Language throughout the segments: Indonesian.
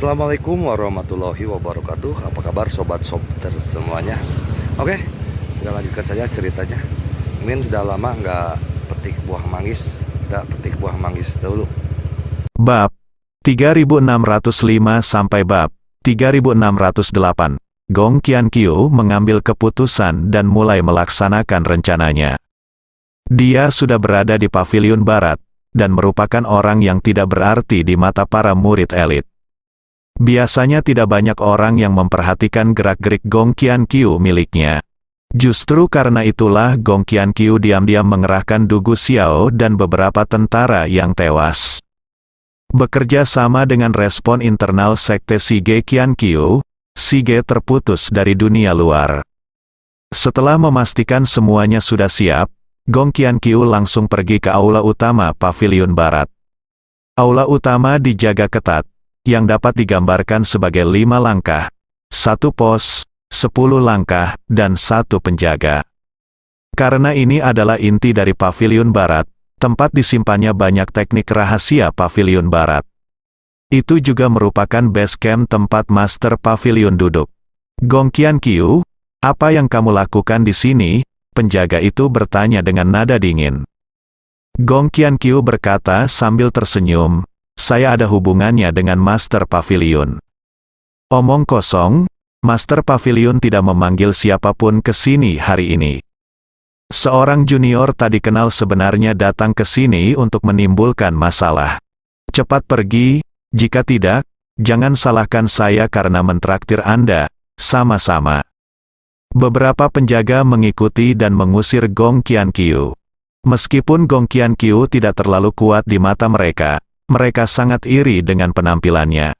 Assalamualaikum warahmatullahi wabarakatuh. Apa kabar sobat-sobat semuanya? Oke, kita lanjutkan saja ceritanya. Min sudah lama nggak petik buah manggis, dahulu. Bab 3605 sampai bab 3608. Gong Qianqiu mengambil keputusan dan mulai melaksanakan rencananya. Dia sudah berada di pavilion barat dan merupakan orang yang tidak berarti di mata para murid elit. Biasanya tidak banyak orang yang memperhatikan gerak-gerik Gong Qianqiu miliknya. Justru karena itulah Gong Qianqiu diam-diam mengerahkan Du Xiao dan beberapa tentara yang tewas. Bekerja sama dengan respon internal sekte Sige Qianqiu, Sige terputus dari dunia luar. Setelah memastikan semuanya sudah siap, Gong Qianqiu langsung pergi ke aula utama pavilion barat. Aula utama dijaga ketat, yang dapat digambarkan sebagai 5 langkah, 1 pos, 10 langkah, dan 1 penjaga. Karena ini adalah inti dari pavilion barat, tempat disimpannya banyak teknik rahasia pavilion barat. Itu juga merupakan base camp tempat master pavilion duduk. Gong Qianqiu, apa yang kamu lakukan di sini? Penjaga itu bertanya dengan nada dingin. Gong Qianqiu berkata sambil tersenyum, saya ada hubungannya dengan Master Pavilion. Omong kosong, Master Pavilion tidak memanggil siapapun ke sini hari ini. Seorang junior tadi kenal sebenarnya datang ke sini untuk menimbulkan masalah. Cepat pergi, jika tidak, jangan salahkan saya karena mentraktir Anda, sama-sama. Beberapa penjaga mengikuti dan mengusir Gong Qianqiu. Meskipun Gong Qianqiu tidak terlalu kuat di mata mereka, mereka sangat iri dengan penampilannya.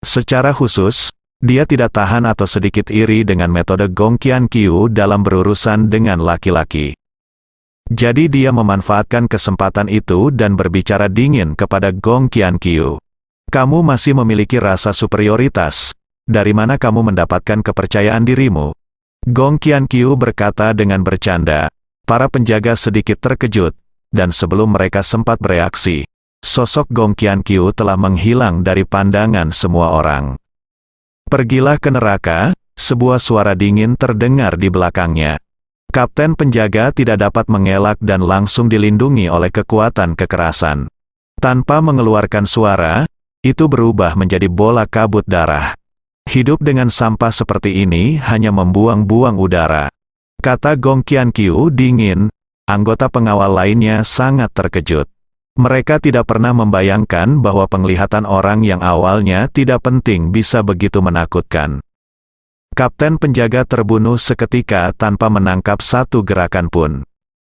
Secara khusus, dia tidak tahan atau sedikit iri dengan metode Gong Qianqiu dalam berurusan dengan laki-laki. Jadi dia memanfaatkan kesempatan itu dan berbicara dingin kepada Gong Qianqiu. Kamu masih memiliki rasa superioritas. Dari mana kamu mendapatkan kepercayaan dirimu? Gong Qianqiu berkata dengan bercanda. Para penjaga sedikit terkejut, dan sebelum mereka sempat bereaksi, sosok Gong Qianqiu telah menghilang dari pandangan semua orang. Pergilah ke neraka, sebuah suara dingin terdengar di belakangnya. Kapten penjaga tidak dapat mengelak dan langsung dilindungi oleh kekuatan kekerasan. Tanpa mengeluarkan suara, itu berubah menjadi bola kabut darah. Hidup dengan sampah seperti ini hanya membuang-buang udara. Kata Gong Qianqiu dingin, anggota pengawal lainnya sangat terkejut. Mereka tidak pernah membayangkan bahwa penglihatan orang yang awalnya tidak penting bisa begitu menakutkan. Kapten penjaga terbunuh seketika tanpa menangkap satu gerakan pun.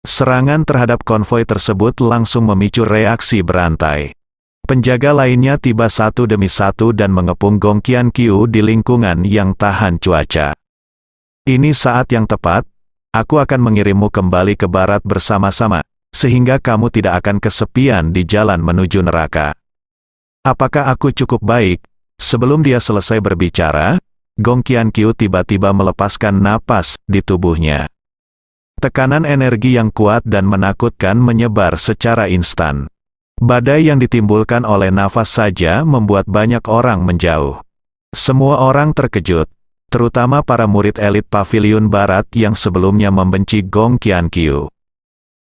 Serangan terhadap konvoi tersebut langsung memicu reaksi berantai. Penjaga lainnya tiba satu demi satu dan mengepung Gong Qianqiu di lingkungan yang tahan cuaca. Ini saat yang tepat, aku akan mengirimmu kembali ke barat bersama-sama, sehingga kamu tidak akan kesepian di jalan menuju neraka. Apakah aku cukup baik? Sebelum dia selesai berbicara, Gong Qianqiu tiba-tiba melepaskan napas di tubuhnya. Tekanan energi yang kuat dan menakutkan menyebar secara instan. Badai yang ditimbulkan oleh nafas saja membuat banyak orang menjauh. Semua orang terkejut, terutama para murid elit pavilion barat yang sebelumnya membenci Gong Qianqiu.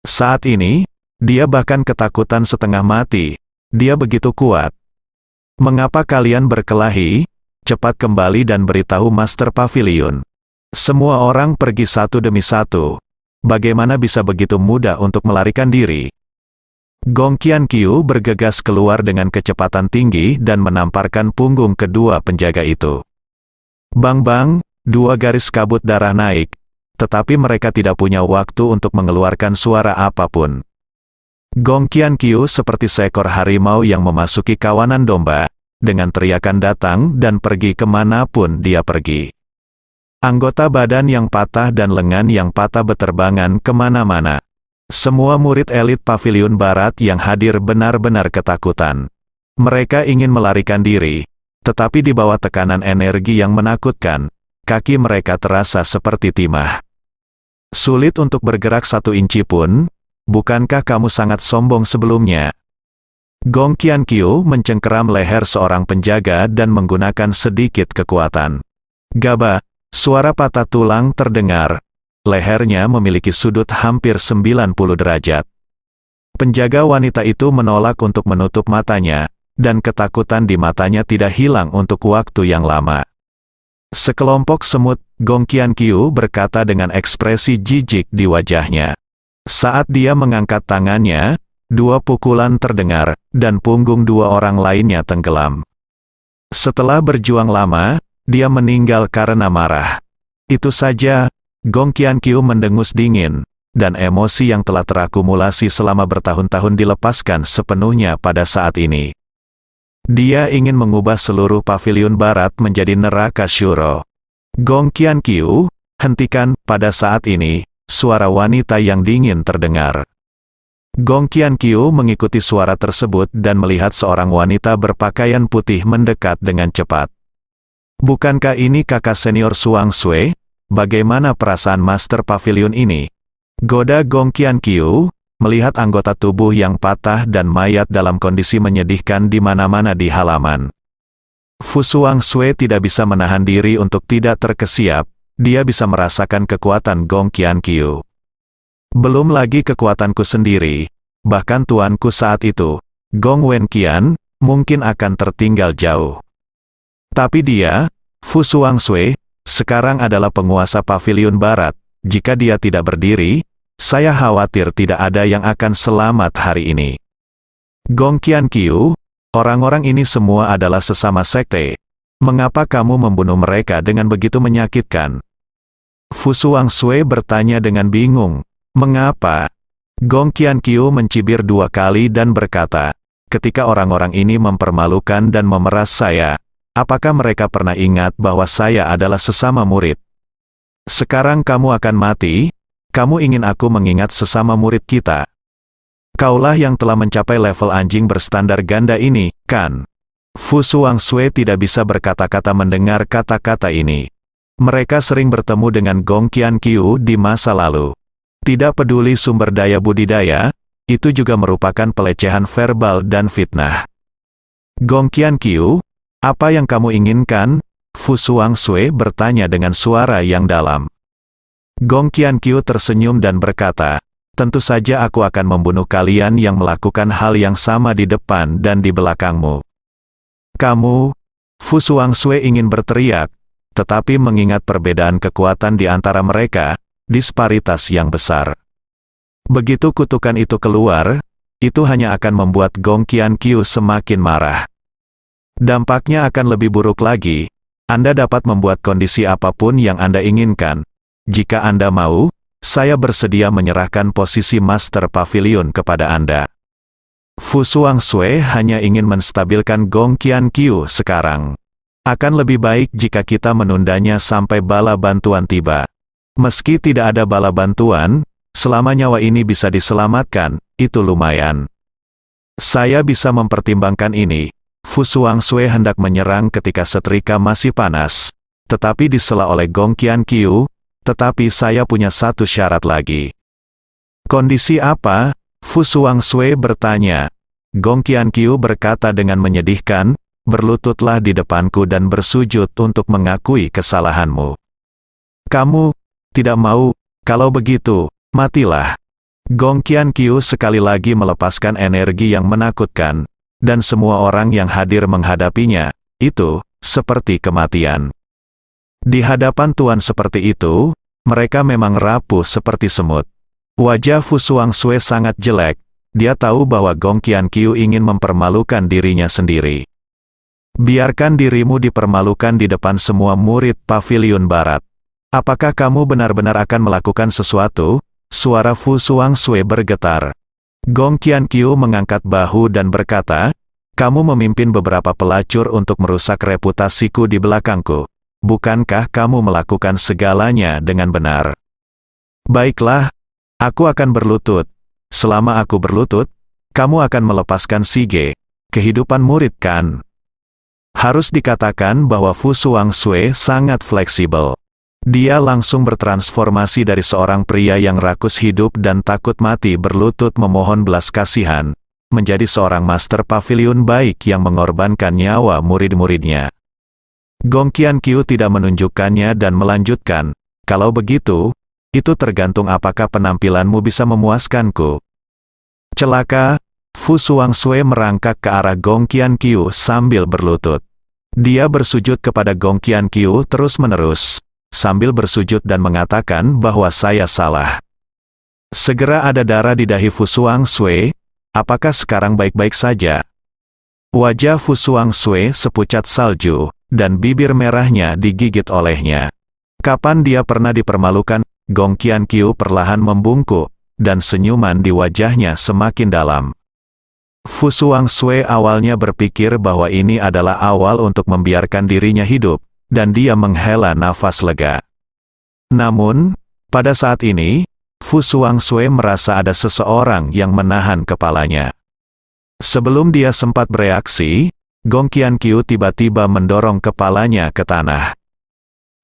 Saat ini, dia bahkan ketakutan setengah mati. Dia begitu kuat. Mengapa kalian berkelahi? Cepat kembali dan beritahu Master Pavilion. Semua orang pergi satu demi satu. Bagaimana bisa begitu mudah untuk melarikan diri? Gong Qianqiu bergegas keluar dengan kecepatan tinggi dan menamparkan punggung kedua penjaga itu. Bang-bang, 2 garis kabut darah naik. Tetapi mereka tidak punya waktu untuk mengeluarkan suara apapun. Gong Qianqiu seperti seekor harimau yang memasuki kawanan domba, dengan teriakan datang dan pergi kemanapun dia pergi. Anggota badan yang patah dan lengan yang patah beterbangan kemana-mana. Semua murid elit pavilion barat yang hadir benar-benar ketakutan. Mereka ingin melarikan diri, tetapi di bawah tekanan energi yang menakutkan, kaki mereka terasa seperti timah. Sulit untuk bergerak 1 inci pun, bukankah kamu sangat sombong sebelumnya? Gong Qianqiu mencengkeram leher seorang penjaga dan menggunakan sedikit kekuatan. Gaba, suara patah tulang terdengar. Lehernya memiliki sudut hampir 90 derajat. Penjaga wanita itu menolak untuk menutup matanya, dan ketakutan di matanya tidak hilang untuk waktu yang lama. Sekelompok semut, Gong Qianqiu berkata dengan ekspresi jijik di wajahnya. Saat dia mengangkat tangannya, 2 pukulan terdengar, dan punggung 2 orang lainnya tenggelam. Setelah berjuang lama, dia meninggal karena marah. Itu saja, Gong Qianqiu mendengus dingin, dan emosi yang telah terakumulasi selama bertahun-tahun dilepaskan sepenuhnya pada saat ini. Dia ingin mengubah seluruh paviliun barat menjadi neraka Shuro. Gong Qianqiu, hentikan, pada saat ini, suara wanita yang dingin terdengar. Gong Qianqiu mengikuti suara tersebut dan melihat seorang wanita berpakaian putih mendekat dengan cepat. Bukankah ini kakak senior Suang Sui? Bagaimana perasaan Master Pavilion ini? Goda Gong Qianqiu, melihat anggota tubuh yang patah dan mayat dalam kondisi menyedihkan di mana-mana di halaman. Fu Suang Sui tidak bisa menahan diri untuk tidak terkesiap, dia bisa merasakan kekuatan Gong Qianqiu. Belum lagi kekuatanku sendiri, bahkan tuanku saat itu, Gong Wenqian, mungkin akan tertinggal jauh. Tapi dia, Fu Suang Sui, sekarang adalah penguasa Paviliun Barat. Jika dia tidak berdiri, saya khawatir tidak ada yang akan selamat hari ini. Gong Qianqiu, orang-orang ini semua adalah sesama sekte. Mengapa kamu membunuh mereka dengan begitu menyakitkan? Fu Suang Sui bertanya dengan bingung. Mengapa? Gong Qianqiu mencibir 2 kali dan berkata, ketika orang-orang ini mempermalukan dan memeras saya, apakah mereka pernah ingat bahwa saya adalah sesama murid? Sekarang kamu akan mati, kamu ingin aku mengingat sesama murid kita. Kaulah yang telah mencapai level anjing berstandar ganda ini, kan? Fu Suang Sui tidak bisa berkata-kata mendengar kata-kata ini. Mereka sering bertemu dengan Gong Qianqiu di masa lalu. Tidak peduli sumber daya budidaya, itu juga merupakan pelecehan verbal dan fitnah. Gong Qianqiu, apa yang kamu inginkan? Fu Suang Sui bertanya dengan suara yang dalam. Gong Qianqiu tersenyum dan berkata, tentu saja aku akan membunuh kalian yang melakukan hal yang sama di depan dan di belakangmu. Kamu, Fu Suang Sui ingin berteriak, tetapi mengingat perbedaan kekuatan di antara mereka, disparitas yang besar. Begitu kutukan itu keluar, itu hanya akan membuat Gong Qianqiu semakin marah. Dampaknya akan lebih buruk lagi. Anda dapat membuat kondisi apapun yang Anda inginkan. Jika Anda mau, saya bersedia menyerahkan posisi Master Pavilion kepada Anda. Fu Suang Sui hanya ingin menstabilkan Gong Qianqiu sekarang. Akan lebih baik jika kita menundanya sampai bala bantuan tiba. Meski tidak ada bala bantuan, selama nyawa ini bisa diselamatkan, itu lumayan. Saya bisa mempertimbangkan ini. Fu Suang Sui hendak menyerang ketika setrika masih panas, tetapi disela oleh Gong Qianqiu, tetapi saya punya satu syarat lagi. Kondisi apa? Fu Suang Sui bertanya. Gong Qianqiu berkata dengan menyedihkan, berlututlah di depanku dan bersujud untuk mengakui kesalahanmu. Kamu tidak mau, kalau begitu, matilah. Gong Qianqiu sekali lagi melepaskan energi yang menakutkan, dan semua orang yang hadir menghadapinya, itu, seperti kematian. Di hadapan Tuan seperti itu, mereka memang rapuh seperti semut. Wajah Fu Suang Sui sangat jelek, dia tahu bahwa Gong Qianqiu ingin mempermalukan dirinya sendiri. Biarkan dirimu dipermalukan di depan semua murid Paviliun Barat. Apakah kamu benar-benar akan melakukan sesuatu? Suara Fu Suang Sui bergetar. Gong Qianqiu mengangkat bahu dan berkata, kamu memimpin beberapa pelacur untuk merusak reputasiku di belakangku. Bukankah kamu melakukan segalanya dengan benar? Baiklah, aku akan berlutut. Selama aku berlutut, kamu akan melepaskan Sige. Kehidupan murid kan? Harus dikatakan bahwa Fu Suang Sui sangat fleksibel. Dia langsung bertransformasi dari seorang pria yang rakus hidup dan takut mati berlutut memohon belas kasihan, menjadi seorang master pavilion baik yang mengorbankan nyawa murid-muridnya. Gong Qianqiu tidak menunjukkannya dan melanjutkan, kalau begitu, itu tergantung apakah penampilanmu bisa memuaskanku. Celaka, Fu Suangsue merangkak ke arah Gong Qianqiu sambil berlutut. Dia bersujud kepada Gong Qianqiu terus-menerus, sambil bersujud dan mengatakan bahwa saya salah. Segera ada darah di dahi Fu Suangsue. Apakah sekarang baik-baik saja? Wajah Fu Suangsue sepucat salju, dan bibir merahnya digigit olehnya. Kapan dia pernah dipermalukan? Gong Qianqiu perlahan membungkuk, dan senyuman di wajahnya semakin dalam. Fu Suangsue awalnya berpikir bahwa ini adalah awal untuk membiarkan dirinya hidup, dan dia menghela nafas lega. Namun, pada saat ini, Fu Suangsue merasa ada seseorang yang menahan kepalanya. Sebelum dia sempat bereaksi, Gong Qianqiu tiba-tiba mendorong kepalanya ke tanah.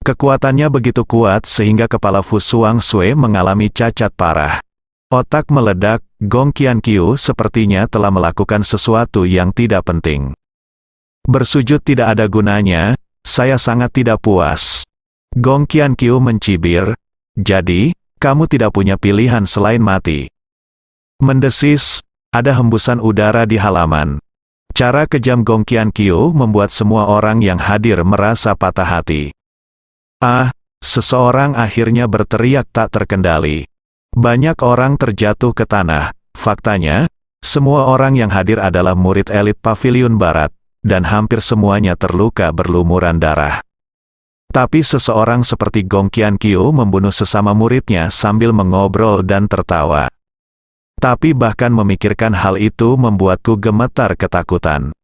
Kekuatannya begitu kuat sehingga kepala Fu Suangsue mengalami cacat parah. Otak meledak, Gong Qianqiu sepertinya telah melakukan sesuatu yang tidak penting. Bersujud tidak ada gunanya, saya sangat tidak puas. Gong Qianqiu mencibir, jadi, kamu tidak punya pilihan selain mati. Mendesis, ada hembusan udara di halaman. Cara kejam Gong Qianqiu membuat semua orang yang hadir merasa patah hati. Seseorang akhirnya berteriak tak terkendali. Banyak orang terjatuh ke tanah. Faktanya, semua orang yang hadir adalah murid elit Pavilion Barat, dan hampir semuanya terluka berlumuran darah. Tapi seseorang seperti Gong Qianqiu membunuh sesama muridnya sambil mengobrol dan tertawa. Tapi bahkan memikirkan hal itu membuatku gemetar ketakutan.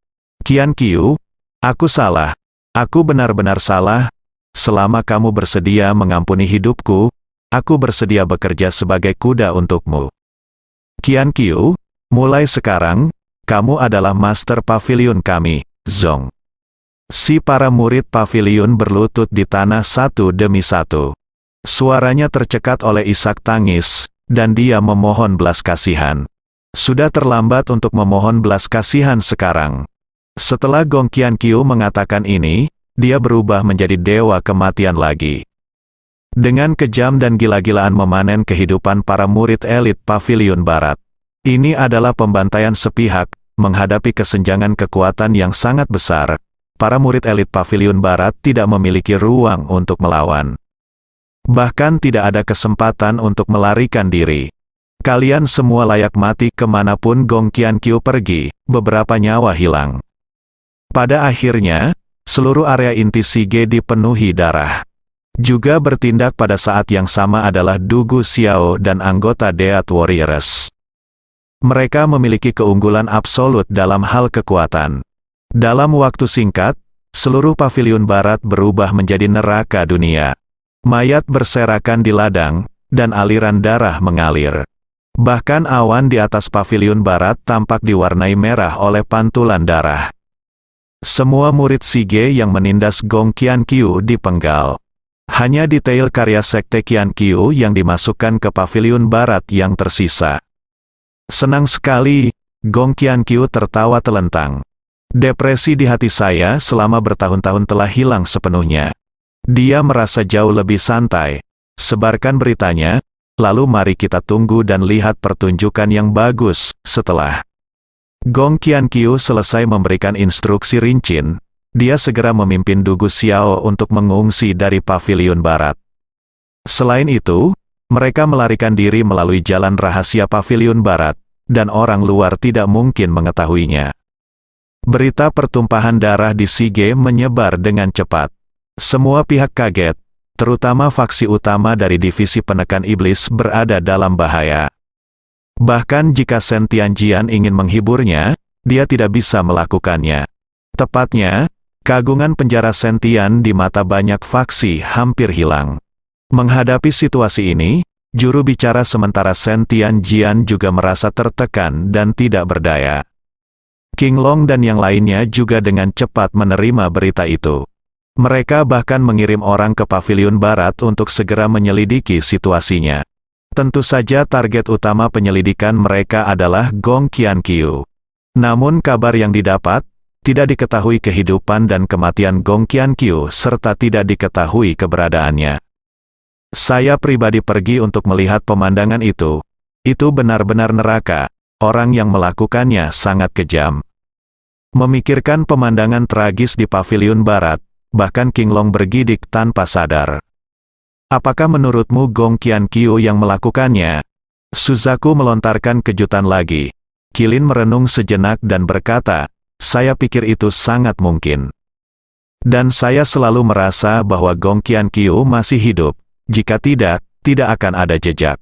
Qianqiu, aku salah. Aku benar-benar salah. Selama kamu bersedia mengampuni hidupku, aku bersedia bekerja sebagai kuda untukmu. Qianqiu, mulai sekarang, kamu adalah master pavilion kami, Zong. Si para murid pavilion berlutut di tanah satu demi satu. Suaranya tercekat oleh isak tangis, dan dia memohon belas kasihan. Sudah terlambat untuk memohon belas kasihan sekarang. Setelah Gong Qianqiu mengatakan ini, dia berubah menjadi dewa kematian lagi. Dengan kejam dan gila-gilaan memanen kehidupan para murid elit Pavilion Barat. Ini adalah pembantaian sepihak, menghadapi kesenjangan kekuatan yang sangat besar. Para murid elit Pavilion Barat tidak memiliki ruang untuk melawan. Bahkan tidak ada kesempatan untuk melarikan diri. Kalian semua layak mati kemanapun Gong Qianqiu pergi, beberapa nyawa hilang. Pada akhirnya, seluruh area inti Sige dipenuhi darah. Juga bertindak pada saat yang sama adalah Du Gu Xiao dan anggota Death Warriors. Mereka memiliki keunggulan absolut dalam hal kekuatan. Dalam waktu singkat, seluruh Pavilion Barat berubah menjadi neraka dunia. Mayat berserakan di ladang, dan aliran darah mengalir. Bahkan awan di atas Pavilion Barat tampak diwarnai merah oleh pantulan darah. Semua murid Sige yang menindas Gong Qianqiu dipenggal. Hanya detail karya Sekte Qianqiu yang dimasukkan ke Pavilion Barat yang tersisa. Senang sekali, Gong Qianqiu tertawa telentang. Depresi di hati saya selama bertahun-tahun telah hilang sepenuhnya. Dia merasa jauh lebih santai. Sebarkan beritanya, lalu mari kita tunggu dan lihat pertunjukan yang bagus setelah. Gong Qianqiu selesai memberikan instruksi rinci. Dia segera memimpin Du Gu Xiao untuk mengungsi dari Pavilion Barat. Selain itu, mereka melarikan diri melalui jalan rahasia Pavilion Barat, dan orang luar tidak mungkin mengetahuinya. Berita pertumpahan darah di Sige menyebar dengan cepat. Semua pihak kaget, terutama faksi utama dari divisi penekan iblis berada dalam bahaya. Bahkan jika Shen Tianjian ingin menghiburnya, dia tidak bisa melakukannya. Tepatnya, keagungan penjara Shen Tian di mata banyak faksi hampir hilang. Menghadapi situasi ini, juru bicara sementara Shen Tianjian juga merasa tertekan dan tidak berdaya. King Long dan yang lainnya juga dengan cepat menerima berita itu. Mereka bahkan mengirim orang ke Pavilion Barat untuk segera menyelidiki situasinya. Tentu saja target utama penyelidikan mereka adalah Gong Qianqiu. Namun kabar yang didapat, tidak diketahui kehidupan dan kematian Gong Qiankyu serta tidak diketahui keberadaannya. Saya pribadi pergi untuk melihat pemandangan itu. Itu benar-benar neraka. Orang yang melakukannya sangat kejam. Memikirkan pemandangan tragis di paviliun barat, bahkan King Long bergidik tanpa sadar. Apakah menurutmu Gong Qiankyu yang melakukannya? Suzaku melontarkan kejutan lagi. Qilin merenung sejenak dan berkata, saya pikir itu sangat mungkin. Dan saya selalu merasa bahwa Gong Qiankyu masih hidup. Jika tidak, tidak akan ada jejak.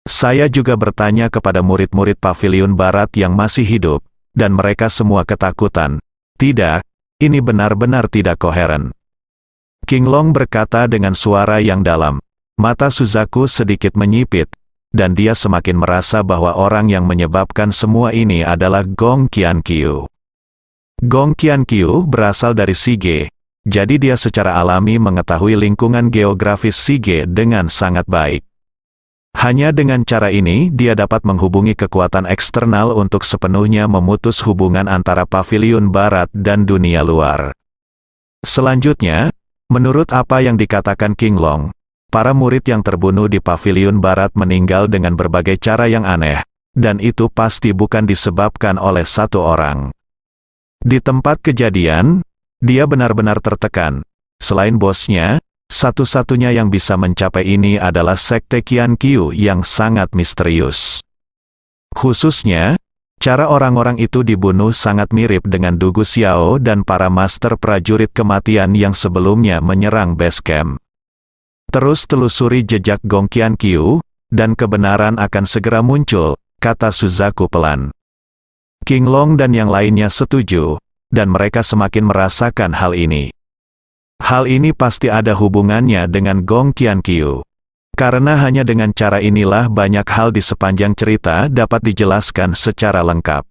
Saya juga bertanya kepada murid-murid paviliun barat yang masih hidup, dan mereka semua ketakutan. Tidak, ini benar-benar tidak koheren. King Long berkata dengan suara yang dalam. Mata Suzaku sedikit menyipit, dan dia semakin merasa bahwa orang yang menyebabkan semua ini adalah Gong Qiankyu. Gong Qiankyu berasal dari Sige, jadi dia secara alami mengetahui lingkungan geografis Sige dengan sangat baik. Hanya dengan cara ini dia dapat menghubungi kekuatan eksternal untuk sepenuhnya memutus hubungan antara paviliun barat dan dunia luar. Selanjutnya, menurut apa yang dikatakan King Long, para murid yang terbunuh di paviliun barat meninggal dengan berbagai cara yang aneh, dan itu pasti bukan disebabkan oleh satu orang. Di tempat kejadian, dia benar-benar tertekan. Selain bosnya, satu-satunya yang bisa mencapai ini adalah Sekte Qiankyu yang sangat misterius. Khususnya, cara orang-orang itu dibunuh sangat mirip dengan Dugu Xiao dan para master prajurit kematian yang sebelumnya menyerang base camp. Terus telusuri jejak Gong Qiankyu, dan kebenaran akan segera muncul, kata Suzaku pelan. King Long dan yang lainnya setuju, dan mereka semakin merasakan hal ini. Hal ini pasti ada hubungannya dengan Gong Qiankyu. Karena hanya dengan cara inilah banyak hal di sepanjang cerita dapat dijelaskan secara lengkap.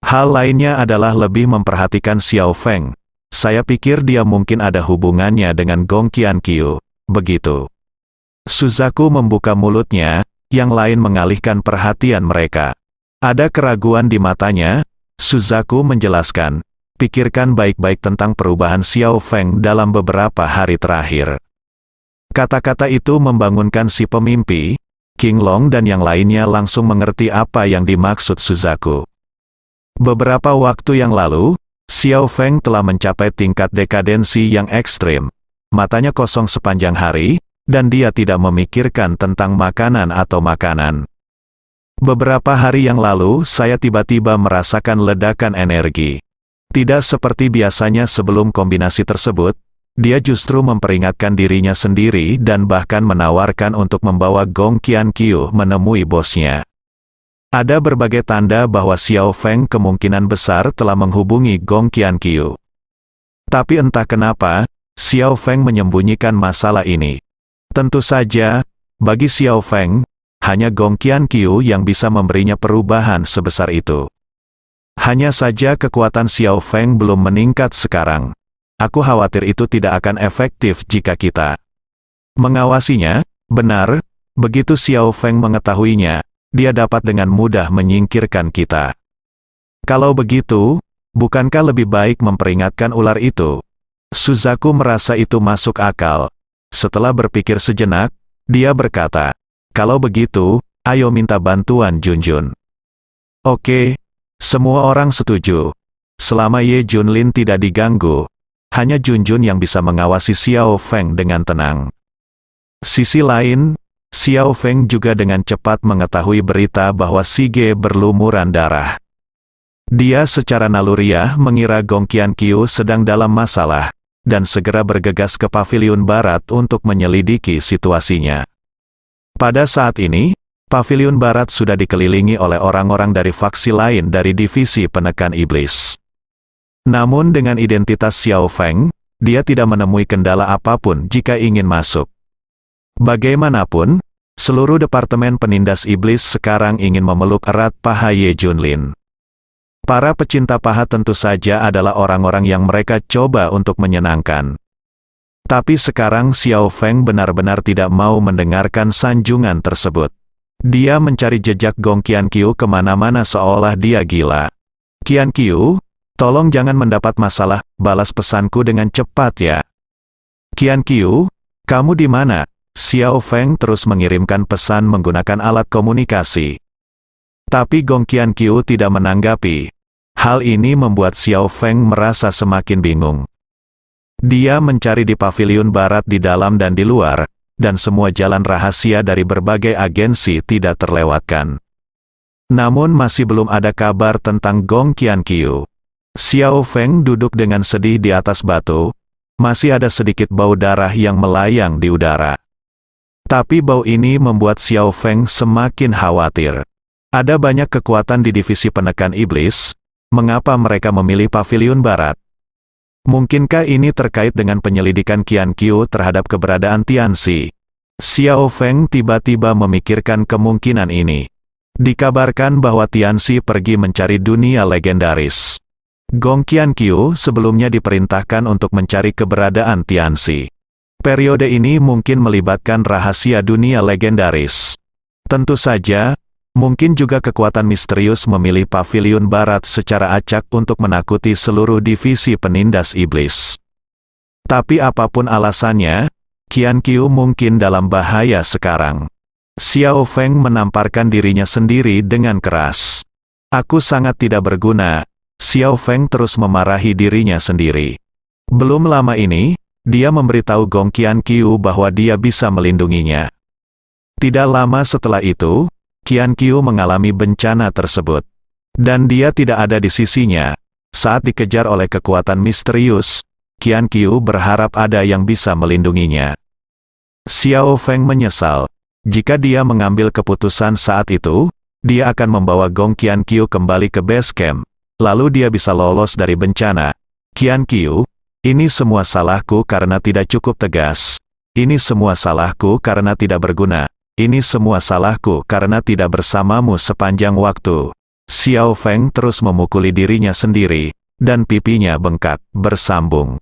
Hal lainnya adalah lebih memperhatikan Xiao Feng. Saya pikir dia mungkin ada hubungannya dengan Gong Qiankyu. Begitu. Suzaku membuka mulutnya, yang lain mengalihkan perhatian mereka. Ada keraguan di matanya. Suzaku menjelaskan, pikirkan baik-baik tentang perubahan Xiao Feng dalam beberapa hari terakhir. Kata-kata itu membangunkan si pemimpi. King Long dan yang lainnya langsung mengerti apa yang dimaksud Suzaku. Beberapa waktu yang lalu, Xiao Feng telah mencapai tingkat dekadensi yang ekstrim. Matanya kosong sepanjang hari, dan dia tidak memikirkan tentang makanan atau makanan. Beberapa hari yang lalu, saya tiba-tiba merasakan ledakan energi. Tidak seperti biasanya sebelum kombinasi tersebut, dia justru memperingatkan dirinya sendiri dan bahkan menawarkan untuk membawa Gong Qiankyu menemui bosnya. Ada berbagai tanda bahwa Xiao Feng kemungkinan besar telah menghubungi Gong Qiankyu. Tapi entah kenapa, Xiao Feng menyembunyikan masalah ini. Tentu saja, bagi Xiao Feng, hanya Gong Qiankyu yang bisa memberinya perubahan sebesar itu. Hanya saja kekuatan Xiao Feng belum meningkat sekarang. Aku khawatir itu tidak akan efektif jika kita mengawasinya. Benar, begitu Xiao Feng mengetahuinya, dia dapat dengan mudah menyingkirkan kita. Kalau begitu, bukankah lebih baik memperingatkan ular itu? Suzaku merasa itu masuk akal. Setelah berpikir sejenak, dia berkata, kalau begitu, ayo minta bantuan Junjun. Oke, semua orang setuju. Selama Ye Junlin tidak diganggu, hanya Junjun yang bisa mengawasi Xiao Feng dengan tenang. Sisi lain, Xiao Feng juga dengan cepat mengetahui berita bahwa Sige berlumuran darah. Dia secara naluriah mengira Gong Qiankyu sedang dalam masalah, dan segera bergegas ke paviliun barat untuk menyelidiki situasinya. Pada saat ini, paviliun barat sudah dikelilingi oleh orang-orang dari faksi lain dari divisi penekan iblis. Namun dengan identitas Xiao Feng, dia tidak menemui kendala apapun jika ingin masuk. Bagaimanapun, seluruh departemen penindas iblis sekarang ingin memeluk erat paha Ye Junlin. Para pecinta paha tentu saja adalah orang-orang yang mereka coba untuk menyenangkan. Tapi sekarang Xiao Feng benar-benar tidak mau mendengarkan sanjungan tersebut. Dia mencari jejak Gong Qiankyu kemana-mana seolah dia gila. Qian Qiu, tolong jangan mendapat masalah, balas pesanku dengan cepat ya. Qian Qiu, kamu di mana? Xiao Feng terus mengirimkan pesan menggunakan alat komunikasi. Tapi Gong Qian Qiu tidak menanggapi. Hal ini membuat Xiao Feng merasa semakin bingung. Dia mencari di paviliun barat di dalam dan di luar, dan semua jalan rahasia dari berbagai agensi tidak terlewatkan. Namun masih belum ada kabar tentang Gong Qian Qiu. Xiao Feng duduk dengan sedih di atas batu, masih ada sedikit bau darah yang melayang di udara. Tapi bau ini membuat Xiao Feng semakin khawatir. Ada banyak kekuatan di divisi penekan iblis, mengapa mereka memilih paviliun barat? Mungkinkah ini terkait dengan penyelidikan Qian Qiu terhadap keberadaan Tianxi? Xiao Feng tiba-tiba memikirkan kemungkinan ini. Dikabarkan bahwa Tianxi pergi mencari dunia legendaris. Gong Qian Qiu sebelumnya diperintahkan untuk mencari keberadaan Tianxi. Periode ini mungkin melibatkan rahasia dunia legendaris. Tentu saja, mungkin juga kekuatan misterius memilih paviliun barat secara acak untuk menakuti seluruh divisi penindas iblis. Tapi apapun alasannya, Qian Qiu mungkin dalam bahaya sekarang. Xiao Feng menamparkan dirinya sendiri dengan keras. Aku sangat tidak berguna. Xiao Feng terus memarahi dirinya sendiri. Belum lama ini, dia memberitahu Gong Qian Qiu bahwa dia bisa melindunginya. Tidak lama setelah itu, Qian Qiu mengalami bencana tersebut. Dan dia tidak ada di sisinya. Saat dikejar oleh kekuatan misterius, Qian Qiu berharap ada yang bisa melindunginya. Xiao Feng menyesal. Jika dia mengambil keputusan saat itu, dia akan membawa Gong Qian Qiu kembali ke base camp. Lalu dia bisa lolos dari bencana. Qian Qiu, ini semua salahku karena tidak cukup tegas. Ini semua salahku karena tidak berguna. Ini semua salahku karena tidak bersamamu sepanjang waktu. Xiao Feng terus memukuli dirinya sendiri, dan pipinya bengkak, bersambung.